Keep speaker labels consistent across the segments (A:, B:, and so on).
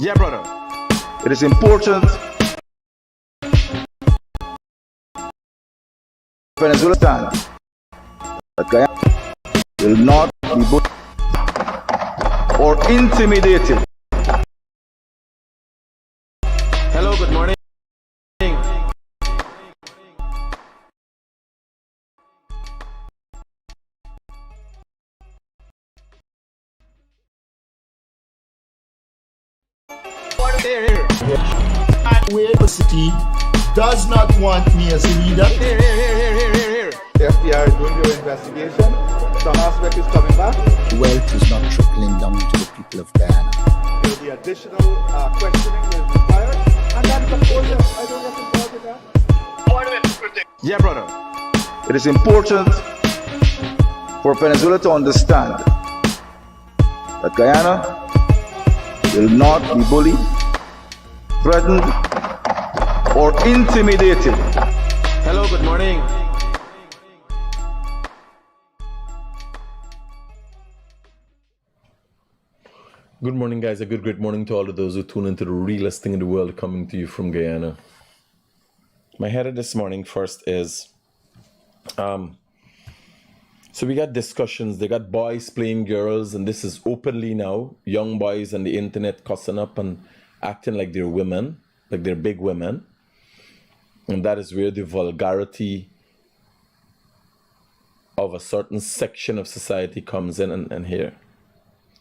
A: Yeah, brother. It is important Venezuela stand that Guyana will not be bullied or intimidated. Hello, good morning.
B: University does not want me as a leader.
A: The FBI is doing their investigation. Some aspect is coming back.
B: Wealth is not trickling down to the people of Guyana.
A: There will be additional questioning that is required. And that is, of course, I don't get involved with that. Yeah, brother. It is important for Venezuela to understand that Guyana will not be bullied, threatened, or intimidated. Hello, good morning.
C: Good morning, guys. A great morning to all of those who tune into the realest thing in the world, coming to you from Guyana. My header this morning first is, so we got discussions. They got boys playing girls, and this is openly now. Young boys on the internet cussing up and acting like they're women, like they're big women. And that is where the vulgarity of a certain section of society comes in and here.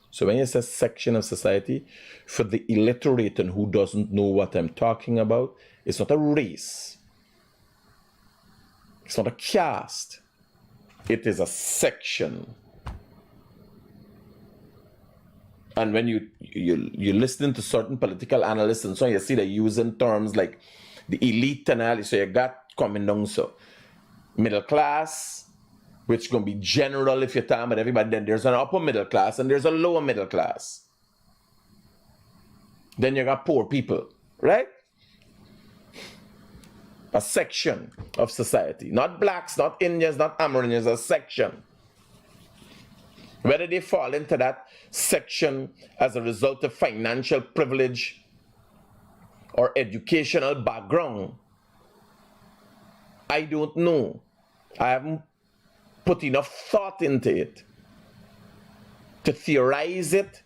C: So when you say section of society, for the illiterate and who doesn't know what I'm talking about, it's not a race. It's not a caste. It is a section. And when you're listening to certain political analysts and so on, you see they're using terms like the elite analysis. So you got coming down, so middle class, which is going to be general if you're talking about everybody. Then there's an upper middle class and there's a lower middle class. Then you got poor people, right? A section of society. Not blacks, not Indians, not Americans, a section. Whether they fall into that section as a result of financial privilege or educational background, I don't know. I haven't put enough thought into it to theorize it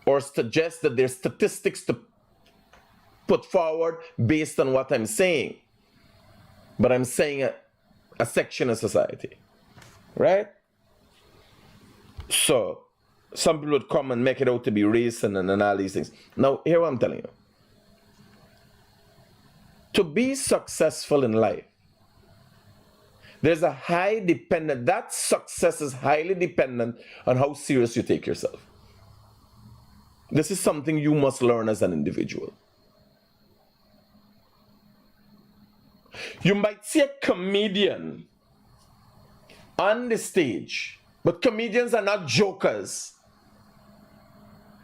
C: or suggest that there's statistics to put forward based on what I'm saying. But I'm saying a section of society, right? So some people would come and make it out to be race and all these things. Now, here what I'm telling you. To be successful in life, there's a high dependent, that success is highly dependent on how serious you take yourself. This is something you must learn as an individual. You might see a comedian on the stage, but comedians are not jokers.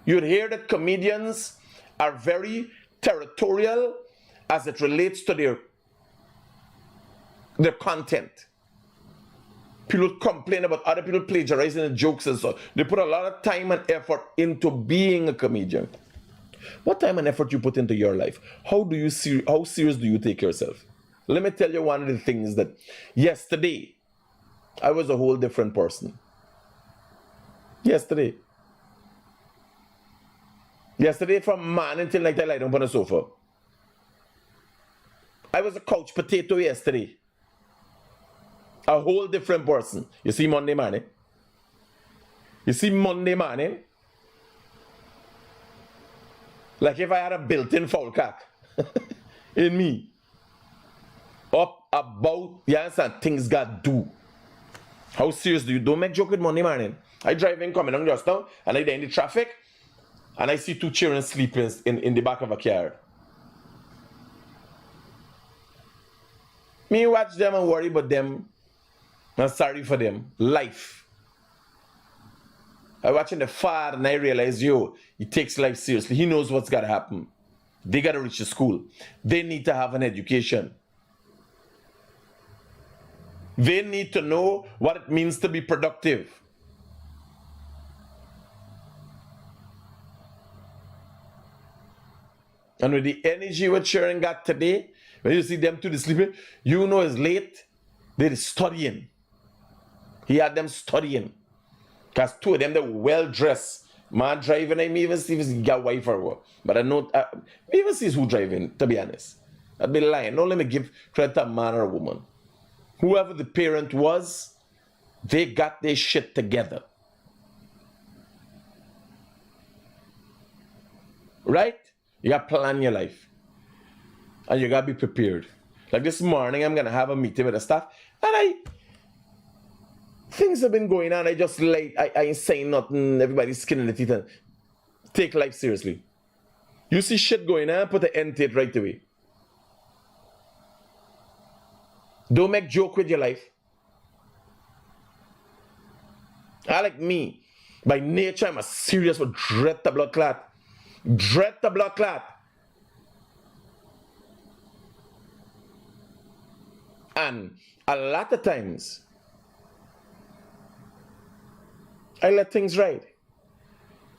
C: You'd hear that comedians are very territorial as it relates to their content. People complain about other people plagiarizing the jokes and so. They put a lot of time and effort into being a comedian. What time and effort you put into your life? How serious do you take yourself? Let me tell you one of the things that yesterday, I was a whole different person. Yesterday from man until night I lie down on the sofa. I was a couch potato yesterday. A whole different person. You see Monday morning? Like if I had a built-in foul cock in me. Up about, you understand, things got do. How serious do you? Don't make joke with Monday morning. I drive in coming on just now, and I in the traffic, and I see two children sleeping in the back of a car. Me watch them and worry about them. I'm sorry for them. Life. I watching the father and I realize, he takes life seriously. He knows what's got to happen. They got to reach the school. They need to have an education. They need to know what it means to be productive. And with the energy what Sharon got today, when you see them two sleeping, you know it's late. They're studying. He had them studying. Because two of them, they're well dressed. Man driving, I may even see if he got wife or what. But I know, may even see who driving, to be honest. I'd be lying. Don't let me give credit to a man or a woman. Whoever the parent was, they got their shit together. Right? You got to plan your life. And you got to be prepared. Like this morning, I'm going to have a meeting with the staff. And things have been going on. I just like, I ain't saying nothing. Everybody's skinning the teeth and take life seriously. You see shit going on, put an end to it right away. Don't make joke with your life. I like me. By nature, I'm a serious for dread the blood clot. Dread the blood clot. And a lot of times, I let things ride.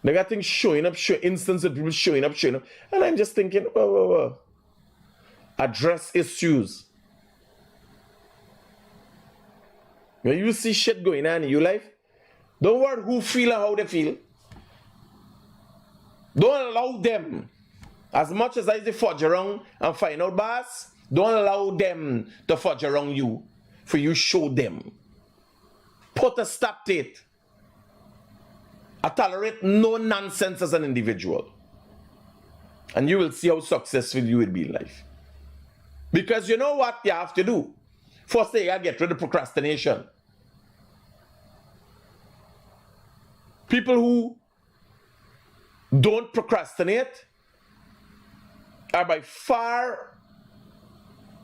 C: They got things showing up, instances of people showing up. And I'm just thinking, whoa. Address issues. When you see shit going on in your life, don't worry who feel or how they feel. Don't allow them, as much as they fudge around and find out, boss, don't allow them to fudge around you, for you show them. Put a stop to it. I tolerate no nonsense as an individual. And you will see how successful you will be in life. Because you know what you have to do? First thing, you got to get rid of procrastination. People who don't procrastinate are by far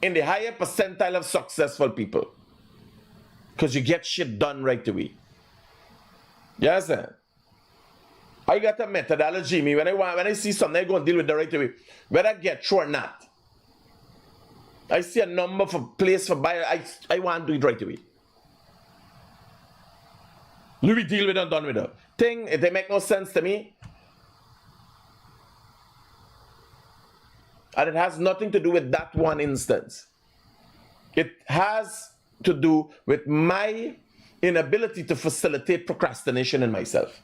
C: in the higher percentile of successful people. Because you get shit done right away. Yes, sir. I got a methodology. Me when I see something, I go and deal with it right away. Whether I get through or not. I see a number for place for buyer. I want to do it right away. We deal with it and done with it. Thing, if they make no sense to me. And it has nothing to do with that one instance. It has to do with my inability to facilitate procrastination in myself.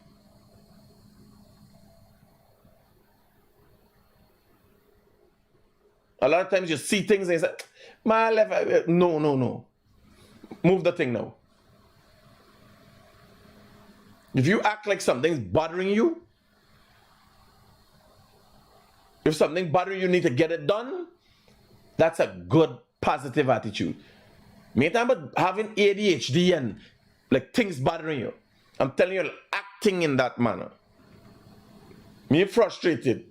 C: A lot of times you see things and you say, my left, no. Move the thing now. If you act like something's bothering you, if something bothering you, need to get it done, that's a good, positive attitude. Me talking about having ADHD and like things bothering you. I'm telling you, acting in that manner. Me frustrated.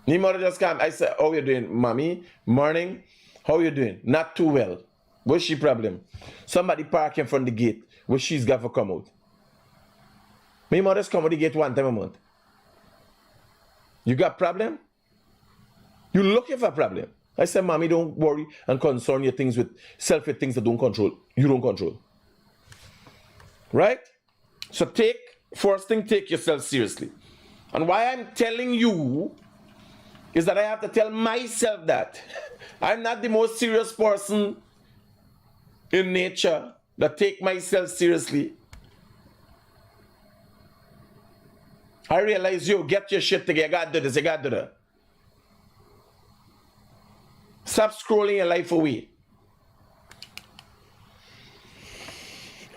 C: Me mother just come. I said, how you doing, mommy? Morning. How you doing? Not too well. What's she problem? Somebody park in front of the gate. Where she's got to come out. My mother's come to the gate one time a month. You got problem? You looking for a problem? I said, mommy, don't worry and concern your things with self with things that don't control. You don't control. Right? So first thing, take yourself seriously. And why I'm telling you is that I have to tell myself that. I'm not the most serious person in nature that take myself seriously. I realize you get your shit together. You gotta do this, you gotta do that. Stop scrolling your life away.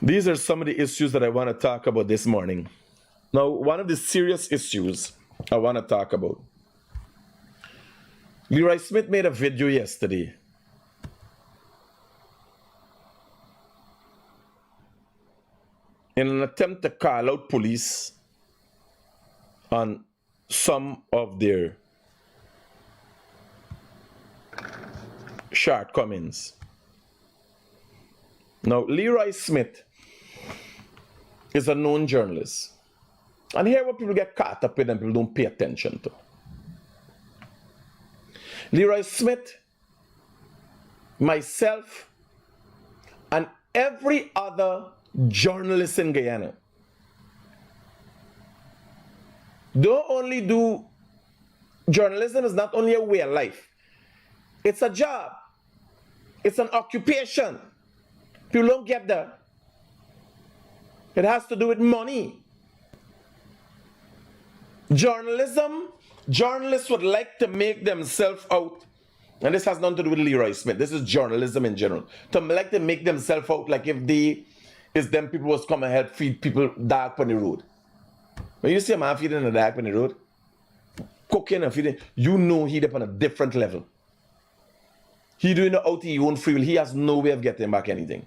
C: These are some of the issues that I want to talk about this morning. Now, one of the serious issues I want to talk about. Leroy Smith made a video yesterday. In an attempt to call out police on some of their shortcomings. Now, Leroy Smith is a known journalist. And here what people get caught up with and people don't pay attention to. Leroy Smith, myself, and every other journalist in Guyana Don't only do journalism is not only a way of life. It's a job. It's an occupation. People don't get that. It has to do with money. Journalists would like to make themselves out, and this has nothing to do with Leroy Smith. This is journalism in general. To like to make themselves out like if them people was come and help feed people dark on the road. When you see a man feeding in the dark on the road, cooking and feeding, you know he's up on a different level. He doing it out of his own free will. He has no way of getting back anything.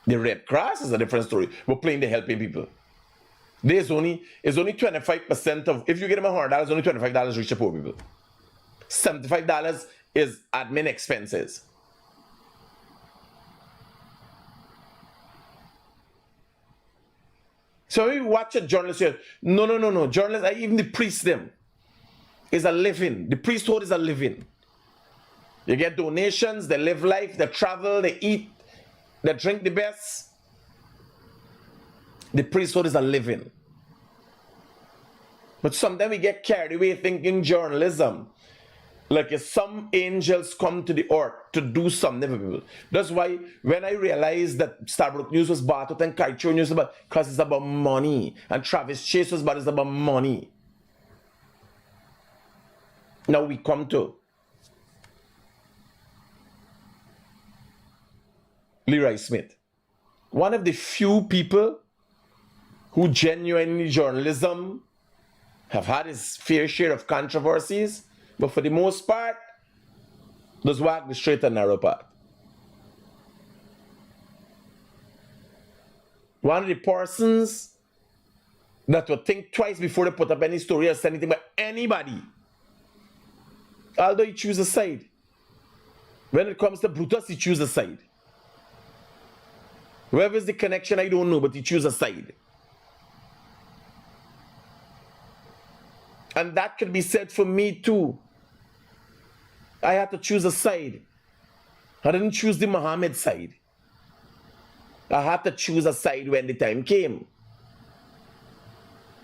C: The Red Cross is a different story. We're playing the helping people. It's only 25% of, if you get them $100, only $25 reach the poor people. $75 is admin expenses. So when you watch a journalist here, no. Journalists, even the priests them, is a living. The priesthood is a living. You get donations, they live life, they travel, they eat, they drink the best. The priesthood is a living. But sometimes we get carried away thinking journalism, like if some angels come to the earth to do something for people. That's why when I realized that Starbrook News was bought out and Culture News was bought, because it's about money. And Travis Chase was bought, it's about money. Now we come to Leroy Smith. One of the few people who genuinely journalism have had his fair share of controversies, but for the most part, does walk the straight and narrow path. One of the persons that will think twice before they put up any story or say anything about anybody, although he chooses a side. When it comes to Brutus, he chooses a side. Whoever is the connection, I don't know, but he chooses a side. And that could be said for me too. I had to choose a side. I didn't choose the Muhammad side. I had to choose a side when the time came.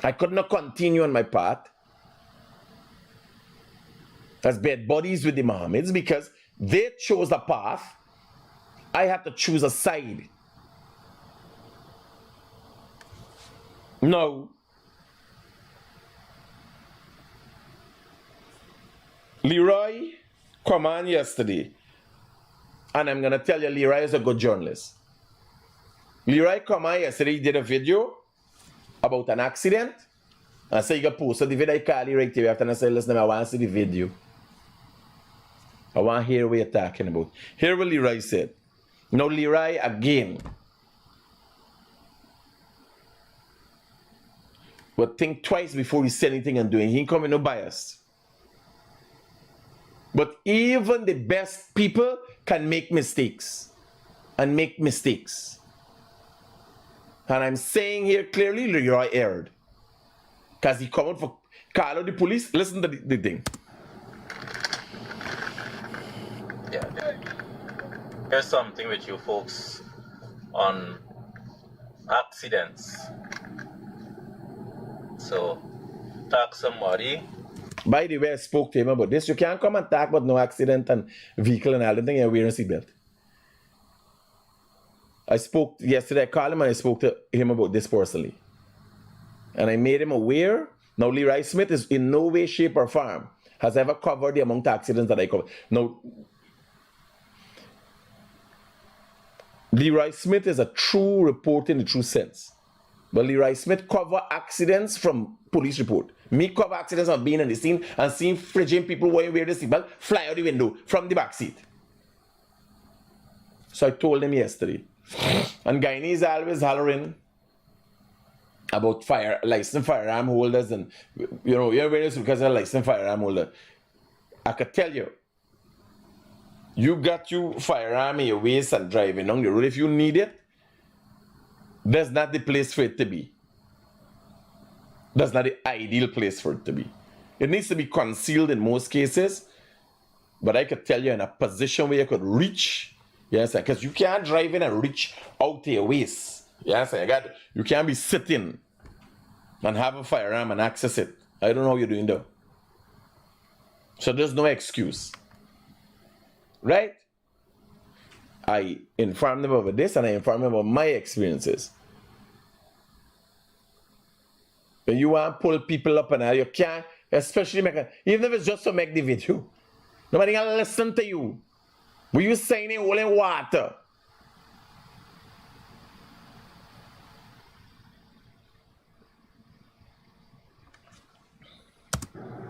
C: I could not continue on my path as bed buddies with the Muhammads because they chose a path. I had to choose a side. No. Leroy come on yesterday, and I'm going to tell you, Leroy is a good journalist. Leroy come on yesterday, he did a video about an accident, and so he got posted the video. I call you right away after and I said, listen, I want to see the video. I want to hear what you're talking about. Hear what Leroy said. Now Leroy again, but think twice before he say anything and do anything. He ain't coming no bias. But even the best people can make mistakes. And make mistakes. And I'm saying here clearly, Leroy erred. Because he come out for call out the police. Listen to the thing.
D: Yeah. Here's something with you folks on accidents. So, talk somebody.
C: By the way, I spoke to him about this. You can't come and talk about no accident and vehicle and all that thing. You're wearing a seatbelt. I spoke yesterday. I called him and I spoke to him about this personally. And I made him aware. Now, Leroy Smith is in no way, shape, or form has ever covered the amount of accidents that I covered. Now, Leroy Smith is a true reporter in the true sense. But Leroy Smith cover accidents from police report. Me cover accidents of being in the scene and seeing frigid people wearing the seatbelt fly out the window from the back seat. So I told him yesterday. And Guyana is always hollering about licensed firearm holders and you're wearing this because you're a licensed firearm holder. I could tell you, you got your firearm in your waist and driving on the road. If you need it, that's not the place for it to be. That's not the ideal place for it to be. It needs to be concealed in most cases, but I could tell you in a position where you could reach, yes, because you can't drive in and reach out to your waist. Yes, you can't be sitting and have a firearm and access it. I don't know what you're doing though. So there's no excuse. Right? I informed them about this and I informed them about my experiences. When you want to pull people up and you can't, especially even if it's just to make the video. Nobody can listen to you. Will you saying it all in water?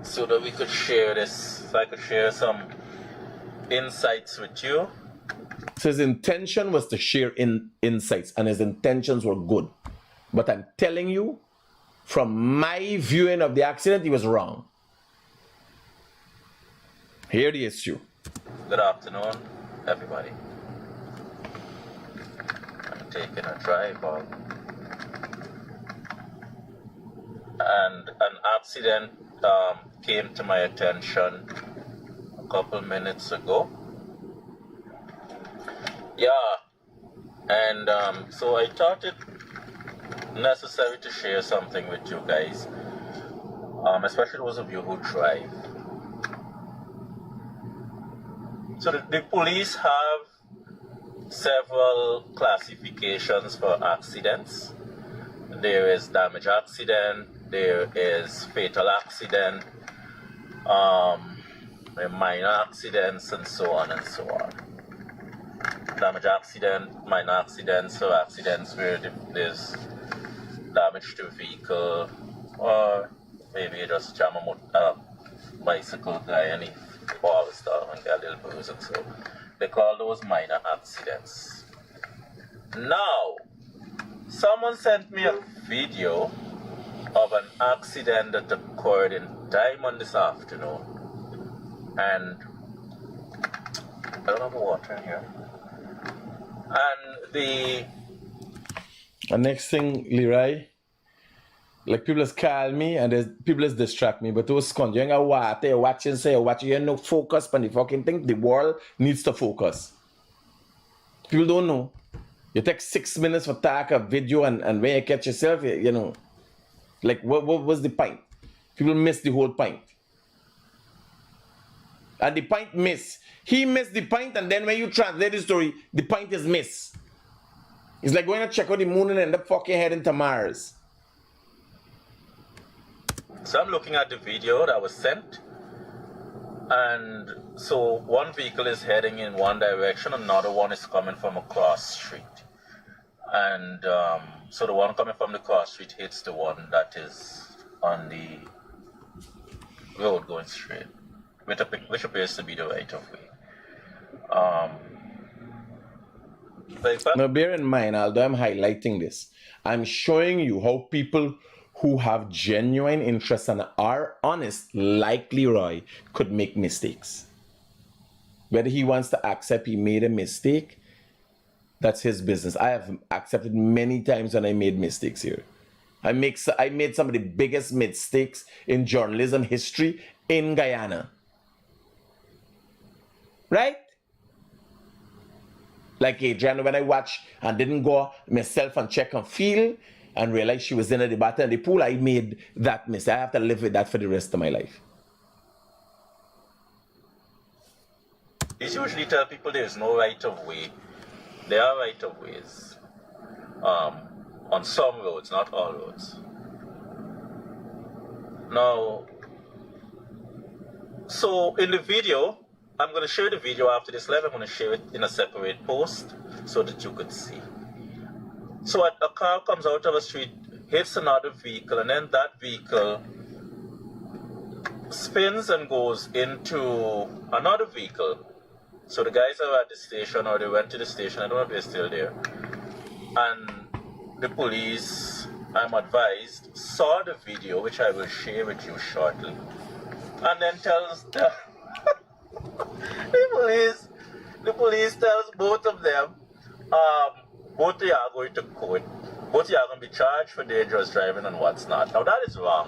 D: So that we could share this, so I could share some insights with you.
C: So his intention was to share insights, and his intentions were good. But I'm telling you, from my viewing of the accident, he was wrong. Here the issue.
D: Good afternoon, everybody. I'm taking a drive out. And an accident came to my attention a couple minutes ago. Yeah, and so I thought it necessary to share something with you guys, especially those of you who drive. So the police have several classifications for accidents. There is damage accident, there is fatal accident, minor accidents, and so on and so on. Damage accident, minor accidents, so accidents where there's damage to a vehicle, or maybe you just jam a bicycle guy and he falls down and get a little bruise, and so they call those minor accidents. Now, someone sent me a video of an accident that occurred in Diamond this afternoon, and I don't have water in here. And the
C: next thing, Leroy, like people just call me and there's people just distract me, but those con you ain't got water, you're watching, say you're watching, you no focus on the fucking thing. The world needs to focus. People don't know. You take 6 minutes for take a video and when you catch yourself, you know, like what was the point? People miss the whole point. And the point miss. He missed the point, and then when you translate the story, the point is miss. It's like going to check out the moon and end up fucking heading to Mars.
D: So I'm looking at the video that was sent, and so one vehicle is heading in one direction, another one is coming from across street. And so the one coming from the cross street hits the one that is on the road going straight, which appears to be the right of way.
C: Now bear in mind, although I'm highlighting this, I'm showing you how people who have genuine interest and are honest, like Leroy, could make mistakes. Whether he wants to accept he made a mistake, that's his business. I have accepted many times when I made mistakes here. I made some of the biggest mistakes in journalism history in Guyana. Right? Like Adriana, when I watched and didn't go myself and check and feel and realize she was in at the bottom of the pool, I made that mistake. I have to live with that for the rest of my life.
D: You usually tell people there is no right of way. There are right of ways on some roads, not all roads. Now, so in the video, I'm going to share the video after this live. I'm going to share it in a separate post so that you could see. So a car comes out of a street, hits another vehicle, and then that vehicle spins and goes into another vehicle. So the guys are at the station, or they went to the station, I don't know if they're still there. And the police, I'm advised, saw the video, which I will share with you shortly, and then tells the the police tells both of them, both of you are going to court. Both of you are going to be charged for dangerous driving and what's not. Now that is wrong.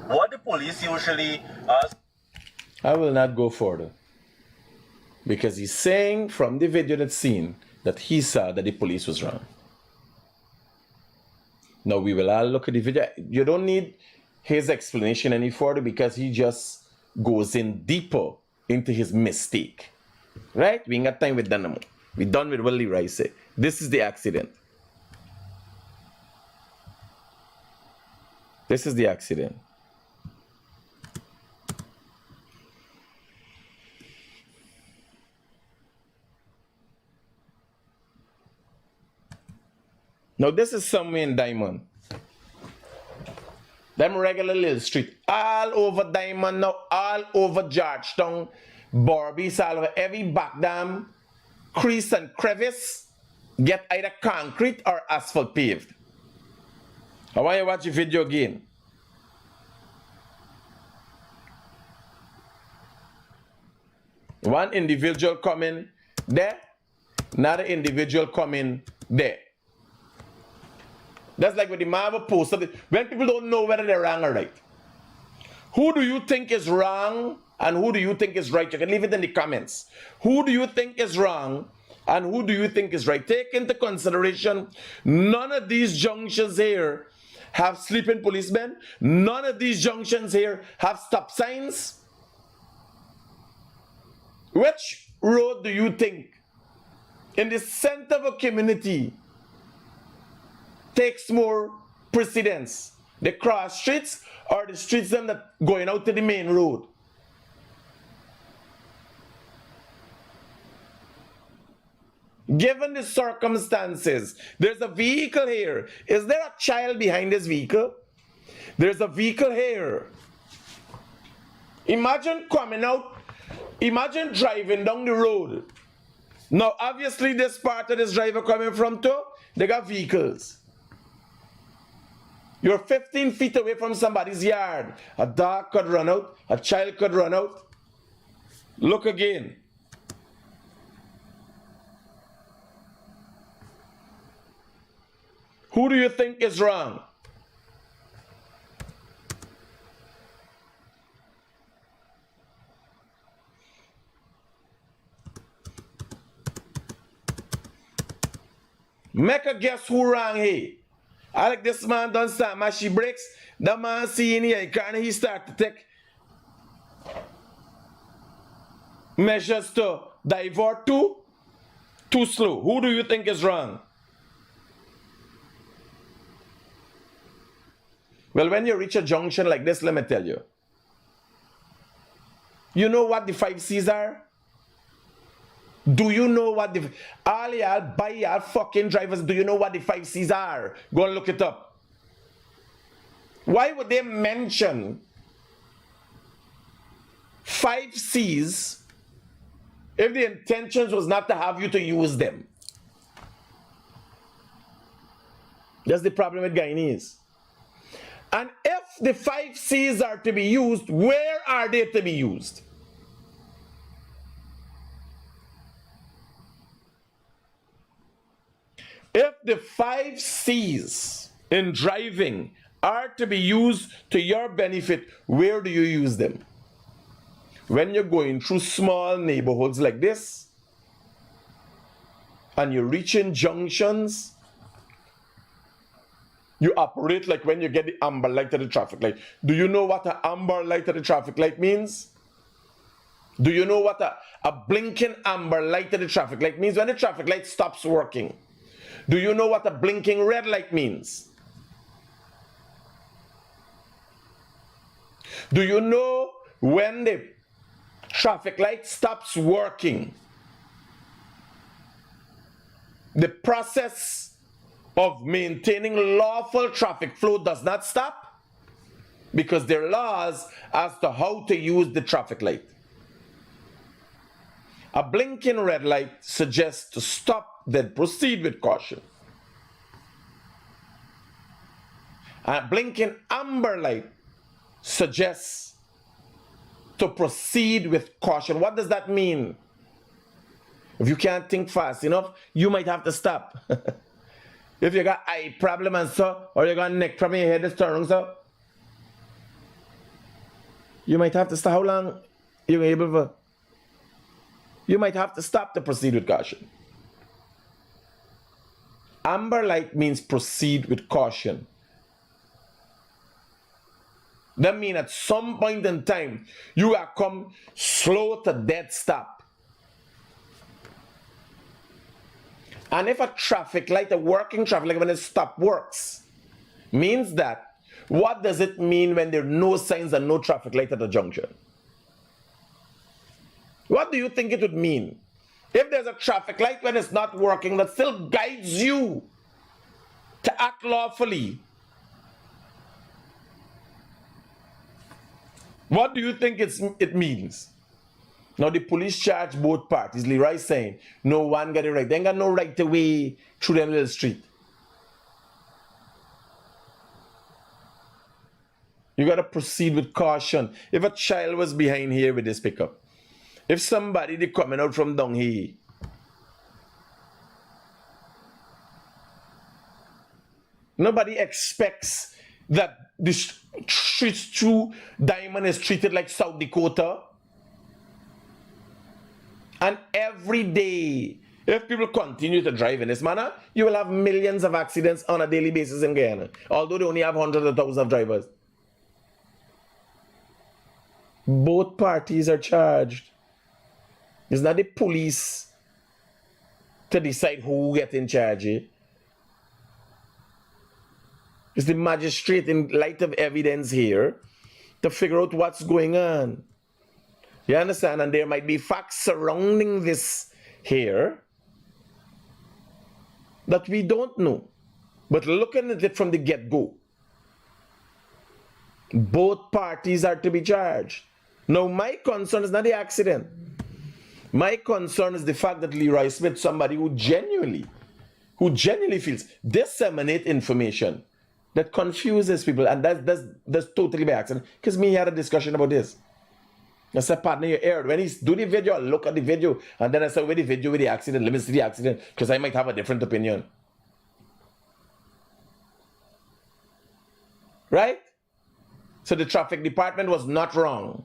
D: What the police usually ask.
C: I will not go further. Because he's saying from the video that's seen that he saw that the police was wrong. Now we will all look at the video. You don't need his explanation any further because he just goes in deeper into his mistake. Right? We ain't got time with Dynamo. We done with Willie Rice. This is the accident. This is the accident. Now this is somewhere in Diamond. Them regular little street. All over Diamond now, all over Georgetown, Barbies, all over every back dam, crease and crevice, get either concrete or asphalt paved. I want you to watch the video again. One individual coming there, another individual coming there. That's like with the marble post. When people don't know whether they're wrong or right. Who do you think is wrong and who do you think is right? You can leave it in the comments. Who do you think is wrong and who do you think is right? Take into consideration, none of these junctions here have sleeping policemen. None of these junctions here have stop signs. Which road do you think in the center of a community takes more precedence? The cross streets or the streets them that going out to the main road? Given the circumstances, there's a vehicle here. Is there a child behind this vehicle? There's a vehicle here. Imagine coming out, imagine driving down the road. Now, obviously, this part of this driver coming from too, they got vehicles. You're 15 feet away from somebody's yard. A dog could run out. A child could run out. Look again. Who do you think is wrong? Make a guess who wrong here. I like this man done start mashy brakes. The man see in here, he start to take measures to divert too slow. Who do you think is wrong? Well, when you reach a junction like this, let me tell you. You know what the 5 C's are? Do you know what the... all y'all buy y'all fucking drivers, do you know what the 5 C's are? Go and look it up. Why would they mention 5 C's if the intentions was not to have you to use them? That's the problem with Guyanese. And if the 5 C's are to be used, where are they to be used? If the 5 C's in driving are to be used to your benefit, where do you use them? When you're going through small neighborhoods like this, and you're reaching junctions, you operate like when you get the amber light at the traffic light. Do you know what an amber light at the traffic light means? Do you know what a blinking amber light at the traffic light means? When the traffic light stops working. Do you know what a blinking red light means? Do you know when the traffic light stops working, the process of maintaining lawful traffic flow does not stop? Because there are laws as to how to use the traffic light. A blinking red light suggests to stop, then proceed with caution. A blinking amber light suggests to proceed with caution. What does that mean? If you can't think fast enough, you might have to stop. If you got eye problem and so, or you got neck problem, your head is turning so, you might have to stop. How long you able for? You might have to stop to proceed with caution. Amber light means proceed with caution. That means at some point in time, you are come slow to dead stop. And if a traffic light, a working traffic light, when it stop works, means that, what does it mean when there are no signs and no traffic light at the junction? What do you think it would mean? If there's a traffic light when it's not working that still guides you to act lawfully, what do you think it means? Now the police charge both parties. Leroy saying, no one got it right. They ain't got no right to way through them little street. You got to proceed with caution. If a child was behind here with this pickup, if somebody they coming out from down here, nobody expects that the streets through Diamond is treated like South Dakota. And every day, if people continue to drive in this manner, you will have millions of accidents on a daily basis in Guyana, although they only have hundreds of thousands of drivers. Both parties are charged. It's not the police to decide who gets in charge. It's the magistrate, in light of evidence here, to figure out what's going on. You understand? And there might be facts surrounding this here that we don't know. But looking at it from the get-go, both parties are to be charged. Now, my concern is not the accident. My concern is the fact that Leroy Smith, somebody who genuinely feels, disseminate information that confuses people, and that's totally by accident. Because me had a discussion about this. I said, partner, you aired. When he do the video, I look at the video, and then I said, where the video with the accident, let me see the accident, because I might have a different opinion. Right? So the traffic department was not wrong.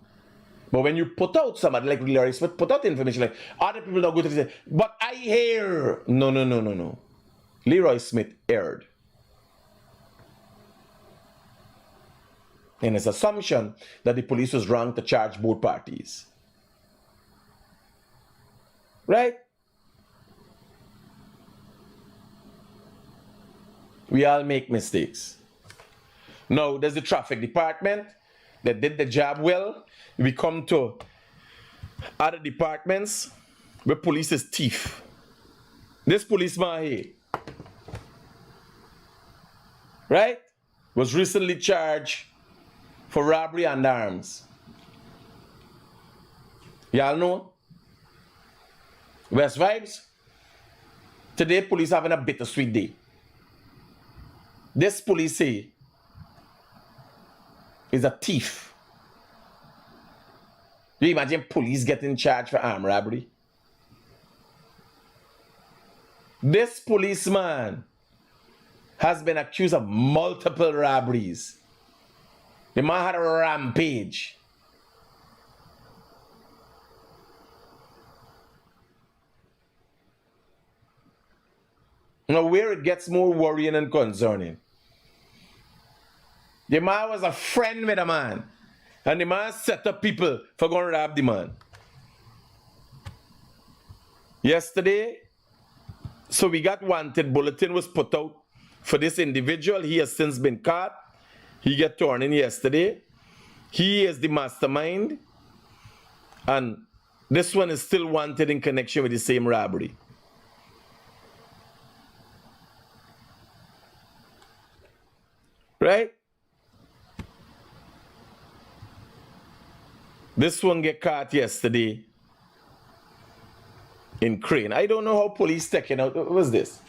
C: But when you put out somebody like Leroy Smith, put out information like, other people don't go to say, but I hear. No. Leroy Smith erred in his assumption that the police was wrong to charge both parties. Right? We all make mistakes. Now, there's the traffic department that did the job well. We come to other departments where police is thief. This policeman here, right, was recently charged for robbery and arms. Y'all know? West Vibes? Today, police having a bittersweet day. This police here is a thief. Do you imagine police getting charged for armed robbery? This policeman has been accused of multiple robberies. The man had a rampage. Now, where it gets more worrying and concerning, the man was a friend with a man, and the man set up people for going to rob the man. Yesterday, so we got wanted bulletin was put out for this individual. He has since been caught. He got torn in yesterday. He is the mastermind, and this one is still wanted in connection with the same robbery. Right? This one get caught yesterday in Crane. I don't know how police taking out. What was this?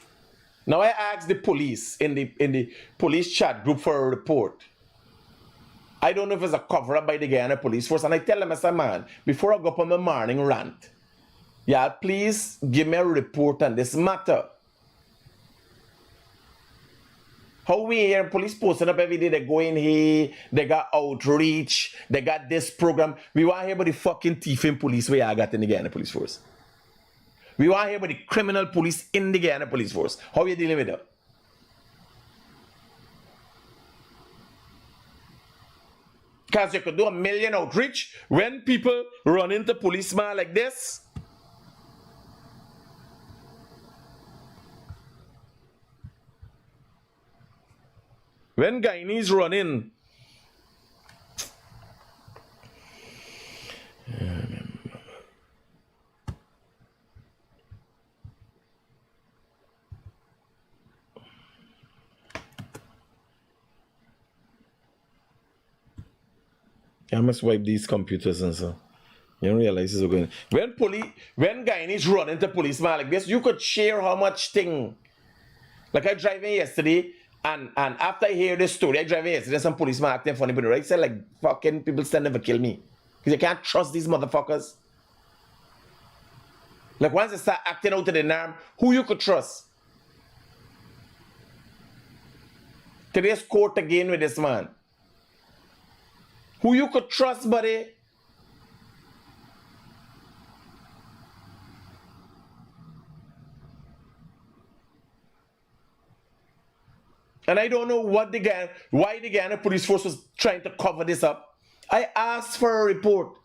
C: Now I asked the police in the police chat group for a report. I don't know if it's a cover-up by the Guyana police force. And I tell them, I said, man, before I go up on my morning rant, yeah, please give me a report on this matter. How we hear police posting up every day, they go in here, they got outreach, they got this program. We want to hear about the fucking thieving police where I got in the Guyana police force. We want to hear about the criminal police in the Guyana police force. How are you dealing with that? Because you could do 1 million outreach when people run into policemen like this. When Guyanese run in, I must wipe these computers and so. You don't realize this is going. When Guyanese run into policemen like this, you could share how much thing. Like I driving yesterday, and after I hear this story, I driving yesterday, some policeman acting funny, but I said like fucking people still never kill me. Because you can't trust these motherfuckers. Like once they start acting out of the norm, who you could trust? Today's court again with this man. Who you could trust, buddy? And I don't know why the Guyana police force was trying to cover this up. I asked for a report.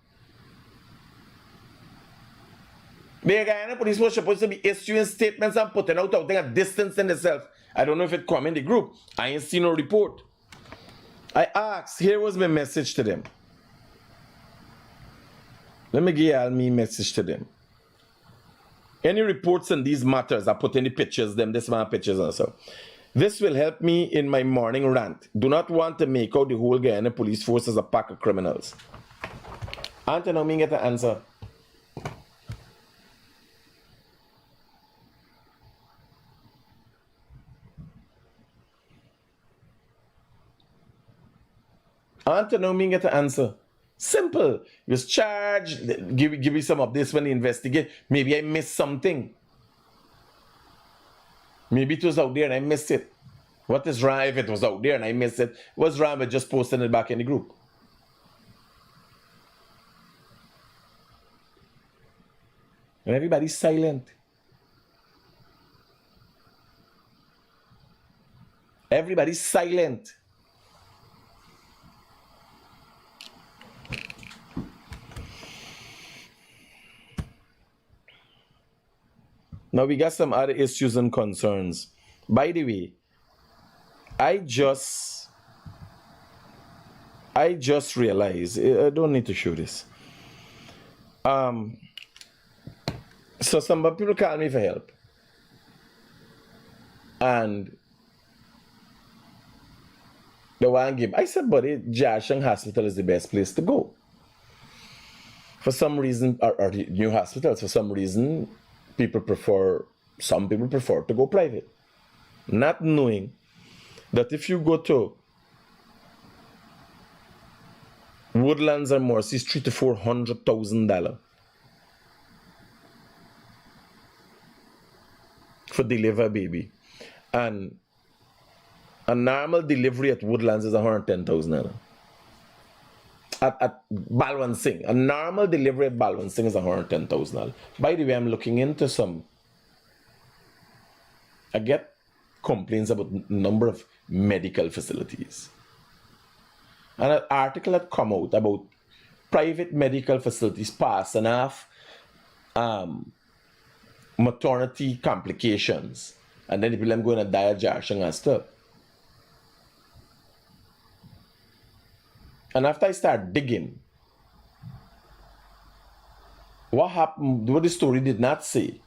C: The Guyana police force supposed to be issuing statements and putting out a distance in itself. I don't know if it come in the group. I ain't seen no report. I asked. Here was my message to them. Let me give you my message to them. Any reports on these matters, I put in the pictures, this man pictures and so. This will help me in my morning rant. Do not want to make out the whole Guyana police force as a pack of criminals. Until now, me get the answer. Until now, me get the answer. Simple. He was charged. Give me some of this when they investigate. Maybe I missed something. Maybe it was out there and I missed it. What is wrong if it was out there and I missed it? What's wrong with just posting it back in the group? And everybody's silent. Everybody's silent. Now we got some other issues and concerns. By the way, I just realized, I don't need to show this. So some people call me for help. And they want to give. I said, buddy, Jiasheng Hospital is the best place to go. For some reason, or new hospitals, for some reason, some people prefer to go private. Not knowing that if you go to Woodlands and Morseys, $300,000 to $400,000 for deliver a baby, and a normal delivery at Woodlands is $110,000. At Balwansing, a normal delivery at Balwansing is $110,000. By the way, I'm looking into some. I get complaints about number of medical facilities. And an article had come out about private medical facilities passing off maternity complications. And then the people going to die at Jiasheng and stuff. And after I start digging, what happened, what the story did not say,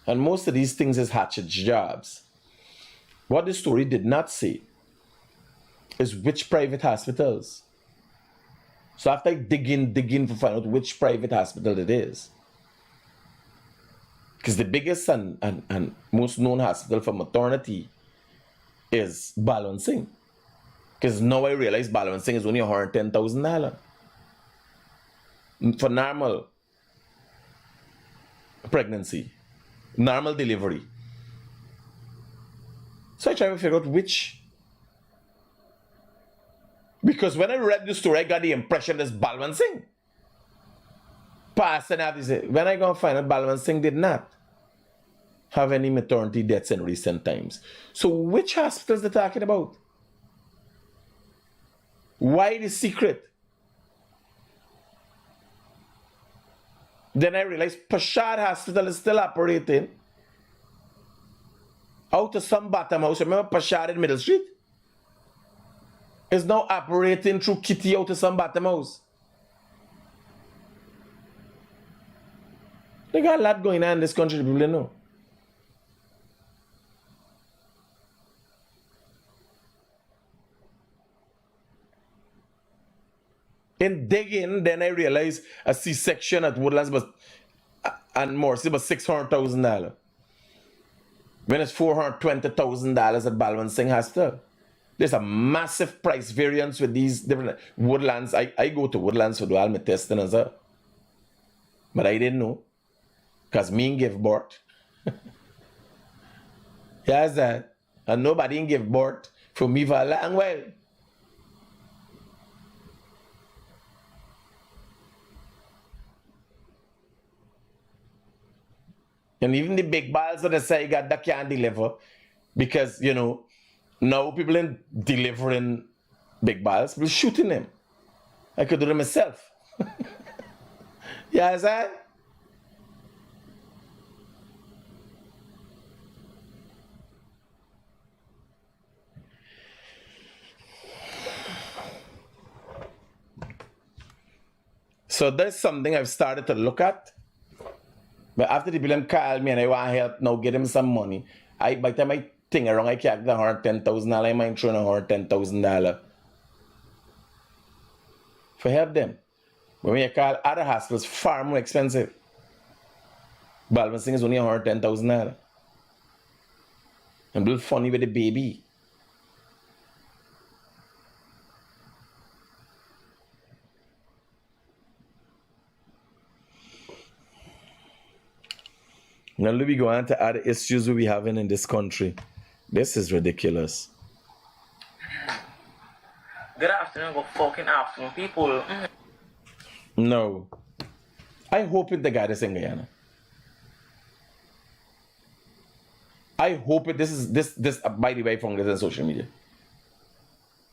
C: and most of these things is hatchet jobs, what the story did not say is which private hospitals. So after I dig in to find out which private hospital it is, because the biggest and most known hospital for maternity is Balwansing. Because now I realize Balwansing is only $110,000 for normal pregnancy, normal delivery. So I try to figure out which. Because when I read the story, I got the impression it's Balwansing. passing out, he said, when I go find out Balmansing did not have any maternity deaths in recent times. So which hospitals they're talking about? Why the secret? Then I realized Pashad Hospital is still operating out of some bottom house. Remember Pashad in Middle Street? Is now operating through Kitty out of some bottom house. They got a lot going on in this country, people don't know. In digging, then I realized a C-section at Woodlands and Morrissey was $600,000. When it's $420,000 at Balmansing Hospital. There's a massive price variance with these different Woodlands. I go to Woodlands to do all my testing as well. But I didn't know. Because me give birth. Yes, that. And nobody give birth for me for a long while. And even the big balls that they say that can't deliver. Because, you know, now people ain't delivering big balls, people shooting them. I could do them myself. Yes, I. So there's something I've started to look at. But after the people call me and I want help now, get them some money. By the time I think around, I can't get $110,000. I might throw $110,000 for help them. When you call other hospitals, far more expensive. Balmansing is only $110,000. And a little funny with the baby. Now let me go on to other issues we having in this country. This is ridiculous.
E: Good afternoon, good fucking afternoon, people.
C: No. I hope it the guy that's in Guyana. I hope it this by the way from this on social media.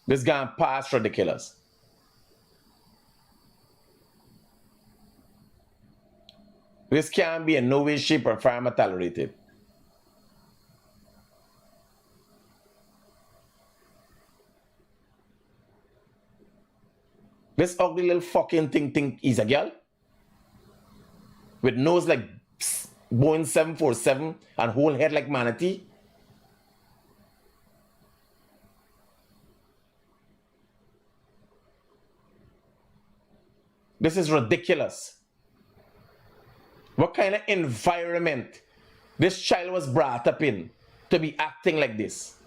C: This guy past ridiculous. This can't be in no way, shape, or form tolerated. This ugly little fucking thing is a girl with nose like Boeing 747 and whole head like manatee. This is ridiculous. What kind of environment this child was brought up in to be acting like this?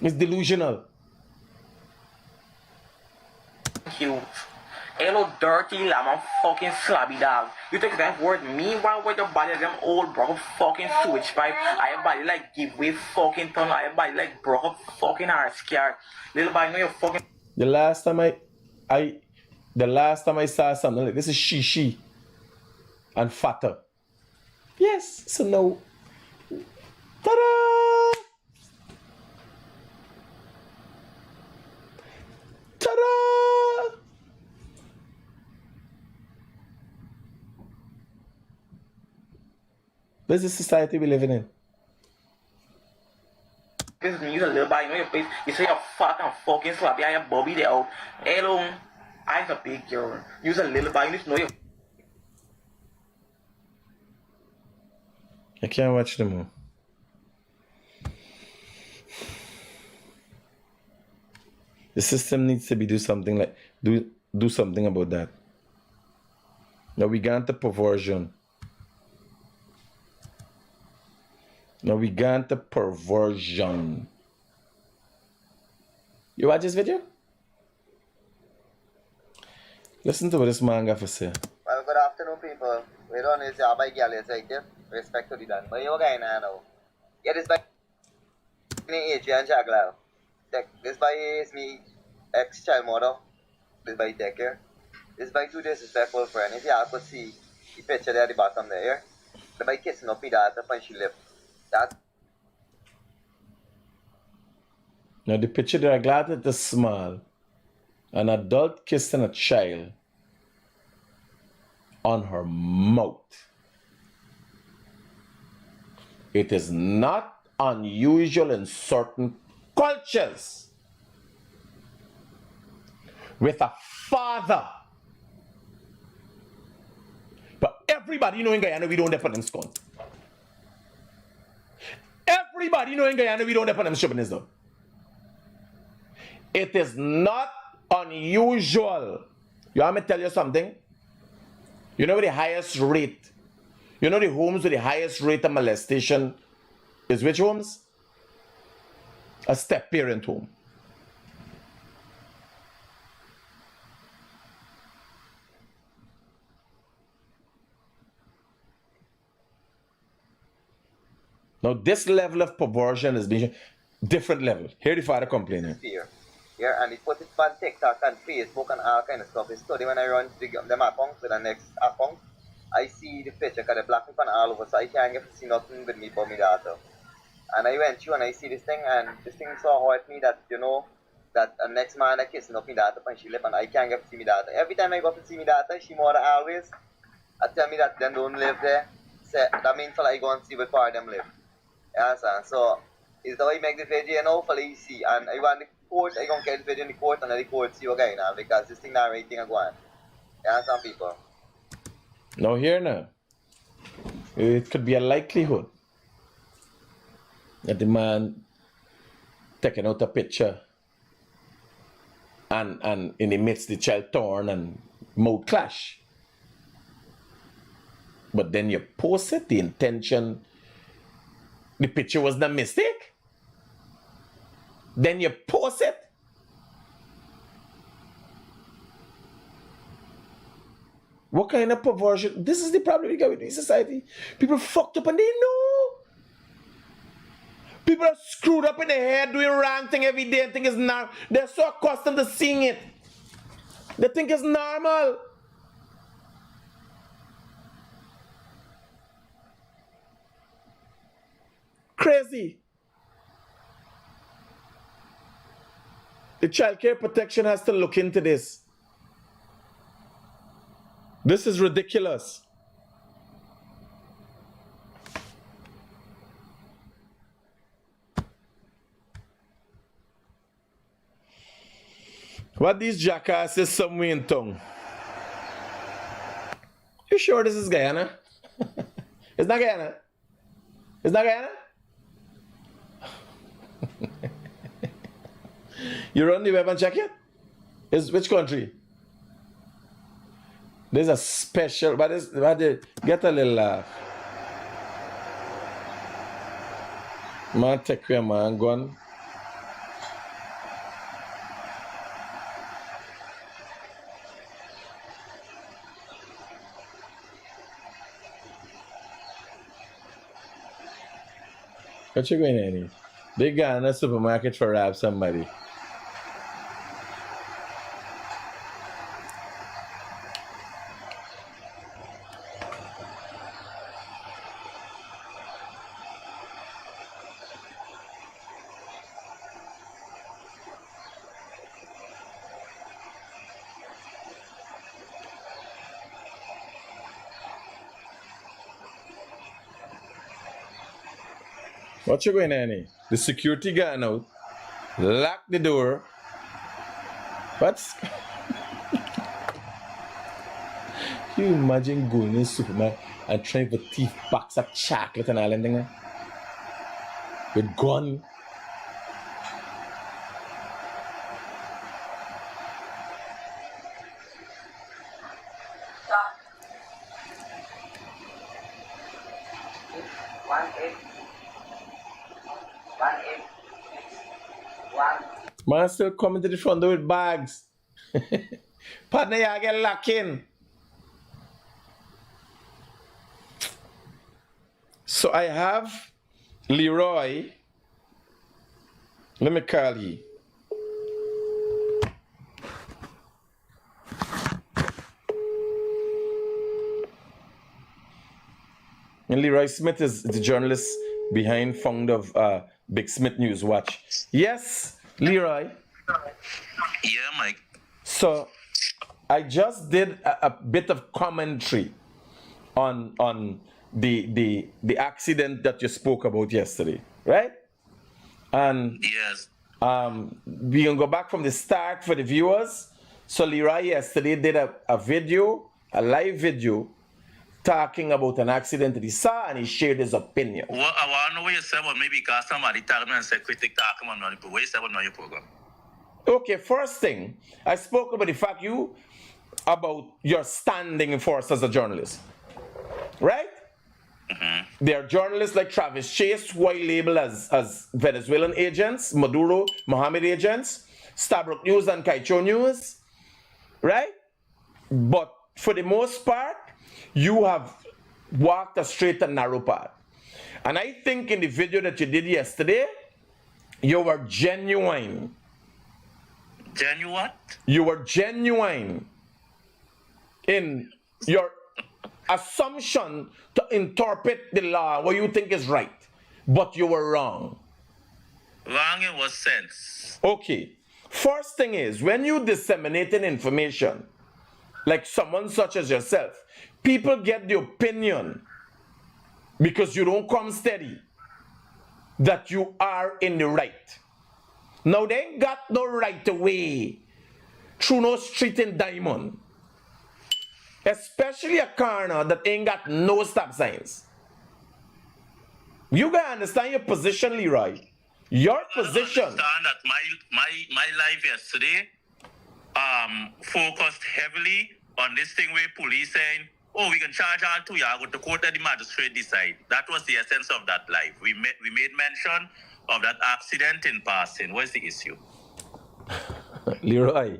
C: It's delusional.
E: You. Hello, dirty lamb, fucking slabby dog. You take that word meanwhile with your body like them old broke up fucking sewage pipe. I have body like giveaway fucking tongue. I have body like broke up fucking heart scared. Little body know you fucking.
C: The last time I saw something like this is she and fatter. Yes, so no. Ta-da! Ta-da! This is the society we're living in.
E: This is me, you a little body know your face. You say you're fat and fucking slappy. I have Bobby there out. Hello. I'm a big girl. Use a little bit. You need to know your.
C: I can't watch them more. The system needs to be do something about that. Now we got the perversion. You watch this video? Listen to what this man got to say.
F: Well, good afternoon, people. We don't need to buy gal, respect to the done. But you guys now. Yeah, this by Adrian Jagler. This by is me ex-child mother. This by take care. It's by too disrespectful, friend. If you could see the picture there at the bottom there, the by kissing up me daughter when she left. That
C: Now the picture there, I'm glad it is small. An adult kissing a child on her mouth. It is not unusual in certain cultures. With a father. But everybody know in Guyana we don't depend on scone. Everybody know in Guyana we don't depend on stupidness though. It is not unusual. You want me to tell you something? You know the highest rate? You know the homes with the highest rate of molestation is which homes? A step-parent home. Now this level of perversion is being different level. Here the father complaining.
F: fear. Yeah, and he put it on TikTok and Facebook and all kind of stuff. It's study when I run them accounts with the next account. I see the picture because the black people all over, so I can't get to see nothing with me but my daughter. And I went through and I see this thing, and this thing so hurt me that, you know, that the next man I kissing up my daughter when she left, and I can't get to see my daughter. Every time I go to see my daughter, she mother always tell me that them don't live there. Say, that means for I go and see what part of them live. You understand? So, is the way I make this video, you know, for the see. And I want the court, I gonna get this video in the court and let the court see again now, because this thing not right thing I go on. You understand, people?
C: Now here now, it could be a likelihood that the man taking out a picture and in the midst the child torn and mouth clash. But then you post it, the intention, the picture was the mistake. Then you post it. What kind of perversion? This is the problem we got with this society. People fucked up and they know. People are screwed up in the head doing wrong thing every day and think it's normal. They're so accustomed to seeing it. They think it's normal. Crazy. The child care protection has to look into this. This is ridiculous. What these jackasses somewhere in tongue? You sure this is Guyana? It's not Guyana. It's not Guyana? You run the web and check it? It's which country? There's a special, but get a little laugh. Man, take care, man, go on. What you going in? They got in a supermarket for rob somebody. What you going in? The security guard out, lock the door. What's you imagine going in the supermarket and trying to thief box of chocolate and all that thing with gun? Man still coming to the front door with bags. Partner, you get locked in. So I have Leroy. Let me call you. And Leroy Smith is the journalist behind founder of Big Smith News Watch. Yes, Leroy.
D: Yeah, Mike.
C: So I just did a bit of commentary on the accident that you spoke about yesterday, right? And
D: Yes.
C: we can go back from the start for the viewers. So Leroy yesterday did a video, a live video, talking about an accident that he saw, and he shared his opinion.
D: Well, I want to know what you said, but maybe because somebody tagged me and said Critic talking on the what you said on your program.
C: Okay, first thing, I spoke about the fact about your standing for us as a journalist, right?
D: Mm-hmm.
C: There are journalists like Travis Chase, who I label as Venezuelan agents, Maduro, Mohammed agents, Stabrook News and Kaicho News, right? But for the most part, you have walked a straight and narrow path. And I think in the video that you did yesterday, you were genuine.
D: Genuine?
C: You were genuine in your assumption to interpret the law what you think is right, but you were wrong.
D: Wrong in what sense?
C: Okay, first thing is, when you disseminating information, like someone such as yourself, people get the opinion, because you don't come steady, that you are in the right. Now they ain't got no right away through no street in Diamond, especially a corner that ain't got no stop signs. You gotta understand your position, Leroy. Your position.
D: I understand that my life yesterday focused heavily on this thing where police saying, oh, we can charge all two, yeah, go to court and the magistrate decide. That was the essence of that life. We made mention of that accident in passing. What's the issue?
C: Leroy,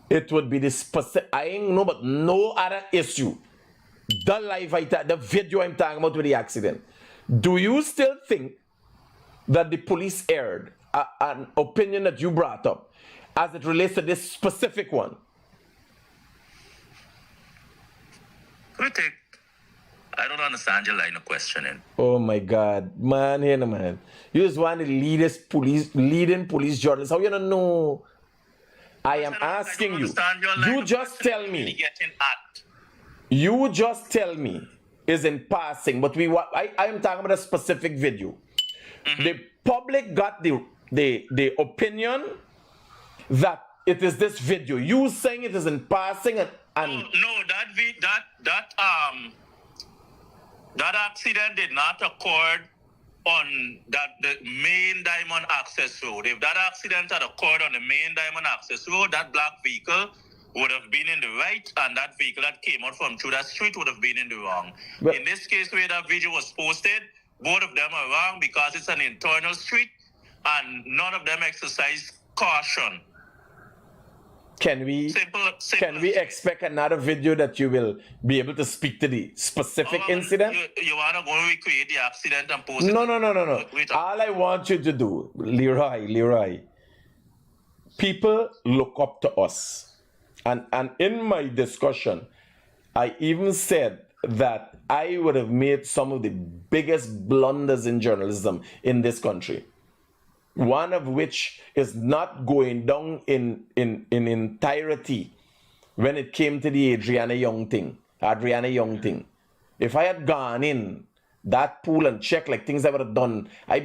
C: it would be the specific, I ain't know but no other issue. The life the video I'm talking about with the accident. Do you still think that the police aired an opinion that you brought up as it relates to this specific one?
D: Critic, I don't understand your line of questioning.
C: Oh my God, man, here no man. You just want the leading police journalists. How you don't know? I am asking you. You just tell me. You just tell me is in passing, but I am talking about a specific video. Mm-hmm. The public got the opinion that it is this video. You saying it is in passing and
D: no, that accident did not occur on the main Diamond Access Road. If that accident had occurred on the main Diamond Access Road, that black vehicle would have been in the right, and that vehicle that came out from through that street would have been in the wrong. But in this case, where that video was posted, both of them are wrong because it's an internal street, and none of them exercise caution.
C: Can we expect another video that you will be able to speak to the specific incident?
D: You want to go and recreate the accident and post it?
C: No. All I want you to do, Leroy, people look up to us. And in my discussion, I even said that I would have made some of the biggest blunders in journalism in this country. One of which is not going down in entirety when it came to the Adriana Young thing. If I had gone in that pool and checked like things I would have done, I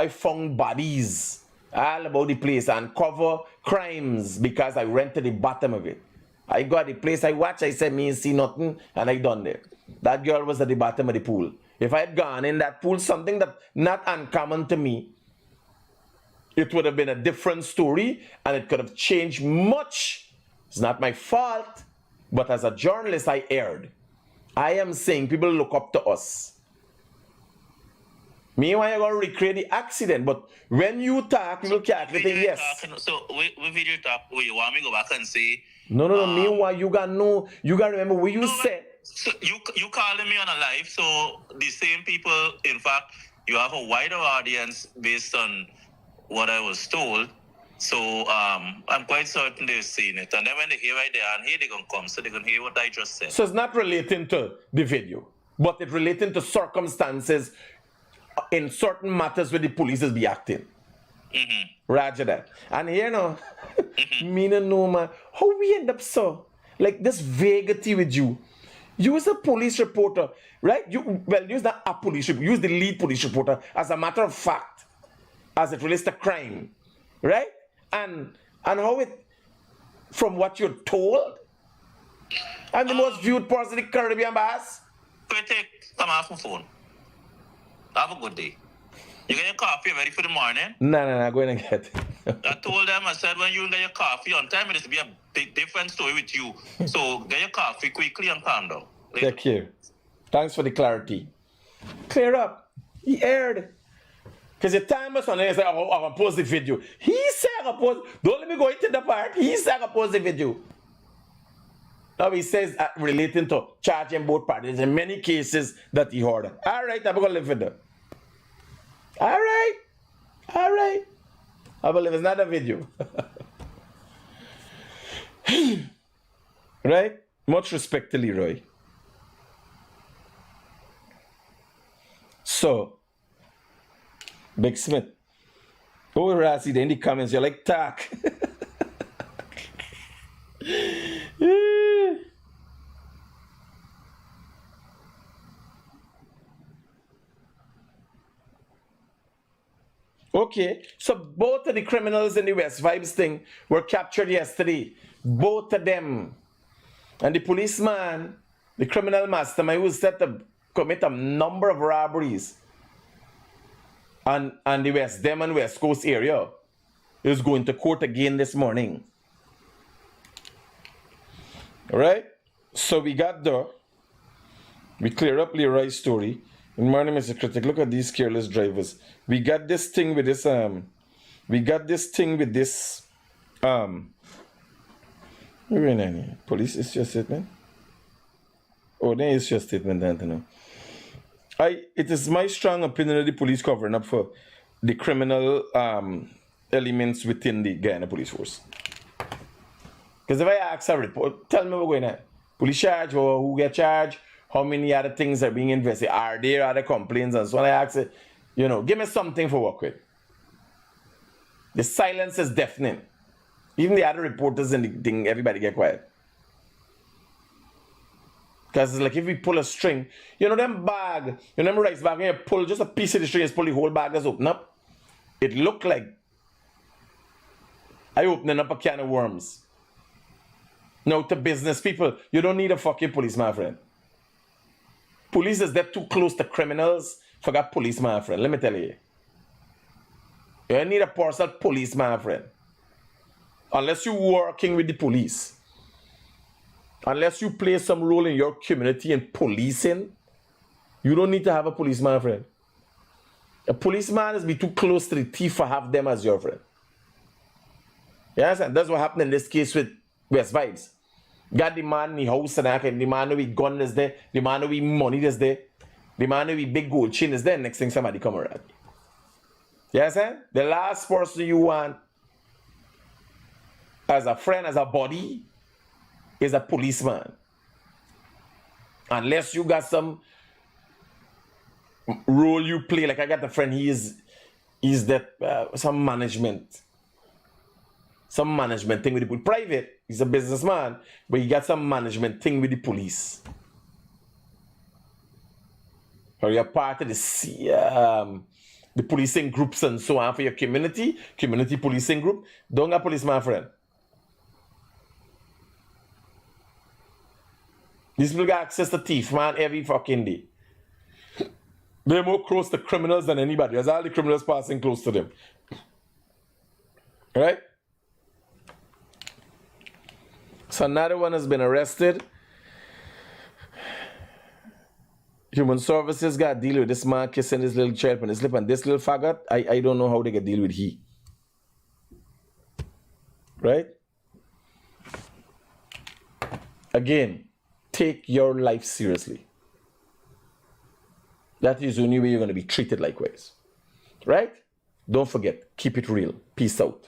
C: found bodies all about the place and cover crimes because I went to the bottom of it. I got the place, I watched, I said, me see nothing, and I done there. That girl was at the bottom of the pool. If I had gone in that pool, something that not uncommon to me, it would have been a different story and it could have changed much. It's not my fault, but as a journalist, I erred. I am saying people look up to us. Meanwhile, you're going to recreate the accident, but when you talk, people calculate yes.
D: So, we video talk, you want me to go back and say...
C: No. Meanwhile, you got to remember what you said.
D: So you calling me on a live, so the same people, in fact, you have a wider audience based on what I was told, So I'm quite certain they've seen it. And then when they hear right there, and here they're going to come, so they're going to hear what I just said.
C: So it's not relating to the video, but it's relating to circumstances in certain matters where the police is be acting. Roger that. And here now, me no know, man, how we end up so, like this vaguity with you. You as a police reporter, right? Use not a police reporter, use the lead police reporter as a matter of fact, as it relates to crime, right? And how it, from what you're told, I'm the most viewed person in the Caribbean, boss.
D: Critic, come off my phone. Have a good day. You get your coffee ready for the morning?
C: No, go in and get it.
D: I told them, I said, when you get your coffee on time, it'll be a big different story with you. So get your coffee quickly and calm down.
C: Take care. Thanks for the clarity. Clear up. He aired. Because your time was on there, he said, I'm going to post the video. He said, I'm going to post. Don't let me go into the part. He said, I'm going to post the video. Now he says relating to charging both parties in many cases that he heard. All right, I'm going to live with that. All right. I believe it's not a video. Right? Much respect to Leroy. So, Big Smith. Oh, Rassi, in the comments, you're like, tack. Okay, so both of the criminals in the West Vibes thing were captured yesterday. Both of them. And the policeman, the criminal mastermind who was set to commit a number of robberies on the West Dem and West Coast area is going to court again this morning. Alright? So we got there. We clear up Leroy's story. Good morning, Mr. Critic. Look at these careless drivers. We got this thing with this, police issue a statement? Oh, they issue a statement, Anthony. It is my strong opinion that the police covering up for the criminal elements within the Guyana police force. Because if I ask a report, tell me what's going on. Police charge, or who get charged, how many other things are being investigated, are there other complaints and so on. I ask it, give me something for work with. The silence is deafening. Even the other reporters and the thing, everybody get quiet. Because it's like if we pull a string, them bag, them rice bag, when you pull just a piece of the string, you pull the whole bag that's open up. It looked like I opening up a can of worms. Now to business people, you don't need a fucking police, my friend. Police is that too close to criminals. Forgot police, my friend. Let me tell you. You need a personal police, my friend. Unless you're working with the police. Unless you play some role in your community in policing, you don't need to have a police, my friend. A policeman is be too close to the thief for have them as your friend. Yes, and that's what happened in this case with West Vibes. Got the man in the house and the man with gun is there, the man with money is there, the man with big gold chain is there, next thing somebody come around. Yes, the last person you want as a friend, as a buddy, is a policeman. Unless you got some role you play, like I got a friend, he's that some management thing with the police. Private, he's a businessman, but he got some management thing with the police. Or you're part of the policing groups and so on for your community policing group. Don't get police, my friend. These people got access to thief, man, every fucking day. They're more close to criminals than anybody. There's all the criminals passing close to them. Right? So another one has been arrested. Human Services got to deal with this man kissing this little child on his lip, and this little faggot, I don't know how they can deal with he. Right? Again, take your life seriously. That is the only way you're going to be treated likewise. Right? Don't forget, keep it real. Peace out.